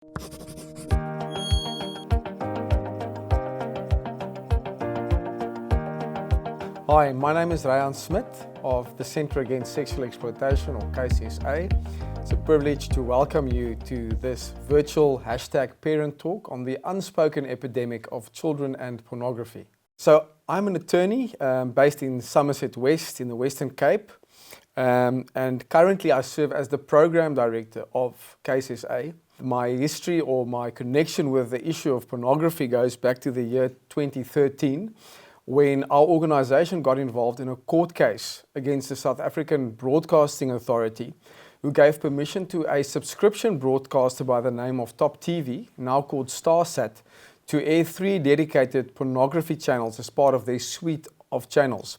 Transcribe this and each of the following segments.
Hi, my name is Ryan Smith of the Centre Against Sexual Exploitation, or KCSA. It's a privilege to welcome you to this virtual #parent talk on the unspoken epidemic of children and pornography. So I'm an attorney based in Somerset West in the Western Cape, and currently I serve as the Program Director of KCSA. My history or my connection with the issue of pornography goes back to the year 2013, when our organisation got involved in a court case against the South African Broadcasting Authority, who gave permission to a subscription broadcaster by the name of Top TV, now called Starsat, to air 3 dedicated pornography channels as part of their suite of channels.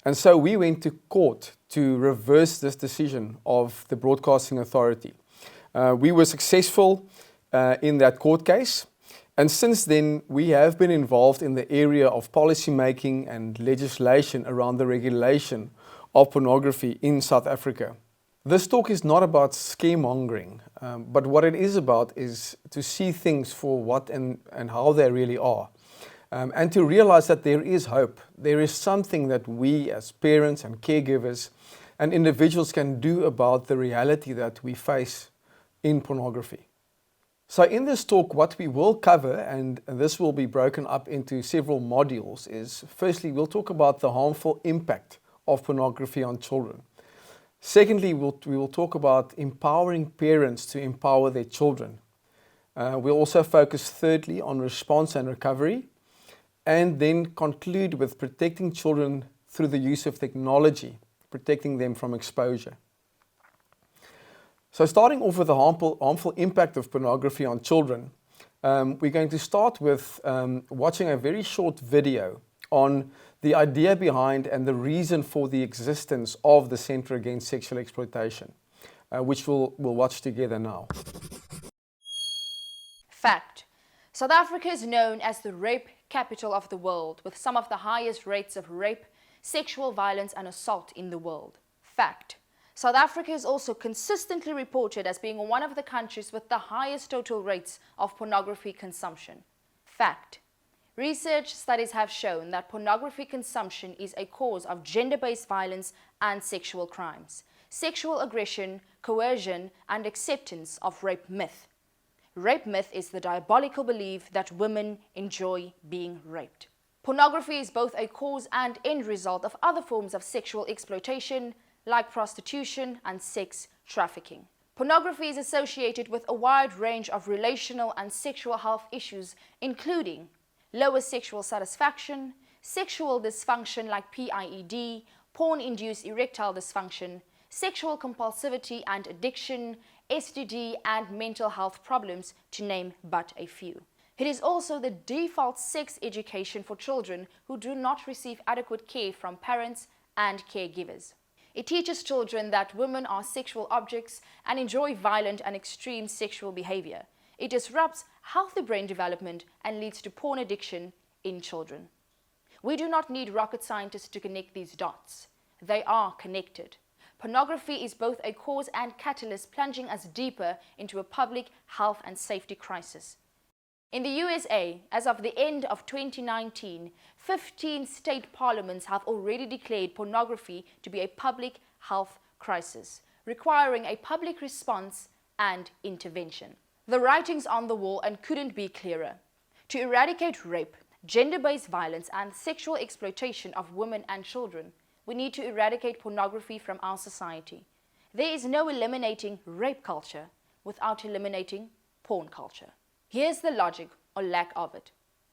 And so we went to court to reverse this decision of the Broadcasting Authority. We were successful in that court case. And since then, we have been involved in the area of policy making and legislation around the regulation of pornography in South Africa. This talk is not about scaremongering, but what it is about is to see things for what and how they really are. And to realize that there is hope. There is something that we as parents and caregivers and individuals can do about the reality that we face in pornography. So in this talk, what we will cover, and this will be broken up into several modules, is firstly, we'll talk about the harmful impact of pornography on children. Secondly, we will talk about empowering parents to empower their children. We'll also focus thirdly on response and recovery, and then conclude with protecting children through the use of technology, protecting them from exposure. So starting off with the harmful impact of pornography on children, we're going to start with watching a very short video on the idea behind and the reason for the existence of the Centre Against Sexual Exploitation, which we'll watch together now. Fact. South Africa is known as the rape capital of the world, with some of the highest rates of rape, sexual violence and assault in the world. Fact. South Africa is also consistently reported as being one of the countries with the highest total rates of pornography consumption. Fact. Research studies have shown that pornography consumption is a cause of gender-based violence and sexual crimes, sexual aggression, coercion, and acceptance of rape myth. Rape myth is the diabolical belief that women enjoy being raped. Pornography is both a cause and end result of other forms of sexual exploitation, like prostitution and sex trafficking. Pornography is associated with a wide range of relational and sexual health issues, including lower sexual satisfaction, sexual dysfunction like PIED, porn-induced erectile dysfunction, sexual compulsivity and addiction, STD, and mental health problems, to name but a few. It is also the default sex education for children who do not receive adequate care from parents and caregivers. It teaches children that women are sexual objects and enjoy violent and extreme sexual behavior. It disrupts healthy brain development and leads to porn addiction in children. We do not need rocket scientists to connect these dots. They are connected. Pornography is both a cause and catalyst, plunging us deeper into a public health and safety crisis. In the USA, as of the end of 2019, 15 state parliaments have already declared pornography to be a public health crisis, requiring a public response and intervention. The writing's on the wall and couldn't be clearer. To eradicate rape, gender-based violence, and sexual exploitation of women and children, we need to eradicate pornography from our society. There is no eliminating rape culture without eliminating porn culture. Here's the logic or lack of it.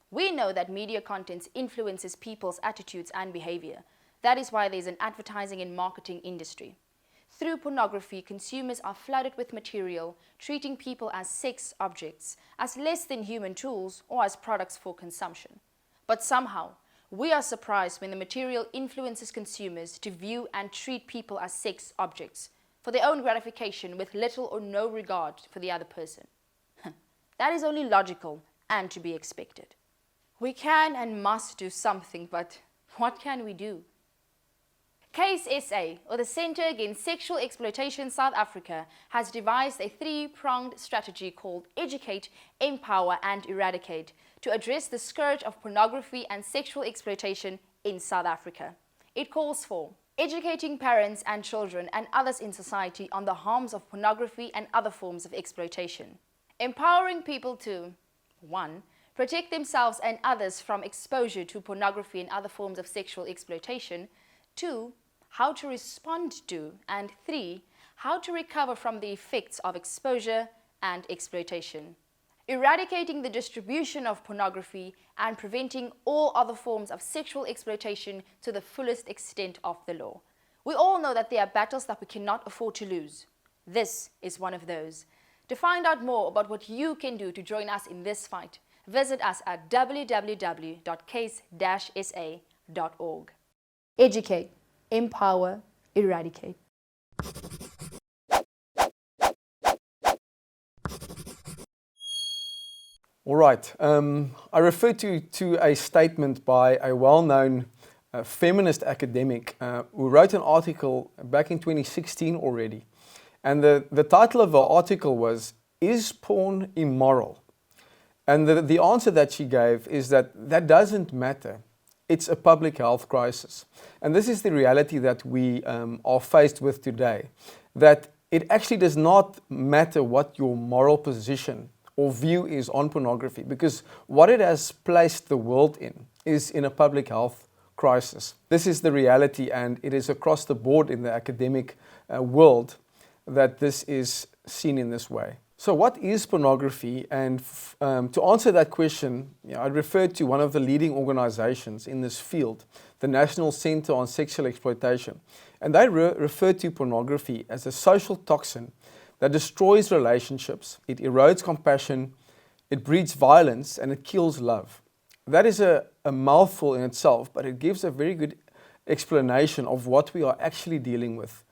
We know that media content influences people's attitudes and behavior. That is why there's an advertising and marketing industry. Through pornography, consumers are flooded with material, treating people as sex objects, as less than human tools, or as products for consumption. But somehow, we are surprised when the material influences consumers to view and treat people as sex objects for their own gratification, with little or no regard for the other person. That is only logical and to be expected. We can and must do something, but what can we do? CASE SA, or the Centre Against Sexual Exploitation South Africa, has devised a three-pronged strategy called Educate, Empower and Eradicate to address the scourge of pornography and sexual exploitation in South Africa. It calls for educating parents and children and others in society on the harms of pornography and other forms of exploitation. Empowering people to 1. Protect themselves and others from exposure to pornography and other forms of sexual exploitation. 2. How to respond to. And 3. How to recover from the effects of exposure and exploitation. Eradicating the distribution of pornography and preventing all other forms of sexual exploitation to the fullest extent of the law. We all know that there are battles that we cannot afford to lose. This is one of those. To find out more about what you can do to join us in this fight, visit us at www.case-sa.org. Educate, empower, eradicate. All right. I refer to a statement by a well-known feminist academic who wrote an article back in 2016 already. And the title of the article was, "Is Porn Immoral?" And the answer that she gave is that doesn't matter. It's a public health crisis. And this is the reality that we are faced with today. That it actually does not matter what your moral position or view is on pornography, because what it has placed the world in is in a public health crisis. This is the reality, and it is across the board in the academic world that this is seen in this way. So what is pornography? And to answer that question, I referred to one of the leading organizations in this field, the National Center on Sexual Exploitation. And they refer to pornography as a social toxin that destroys relationships, it erodes compassion, it breeds violence, and it kills love. That is a mouthful in itself, but it gives a very good explanation of what we are actually dealing with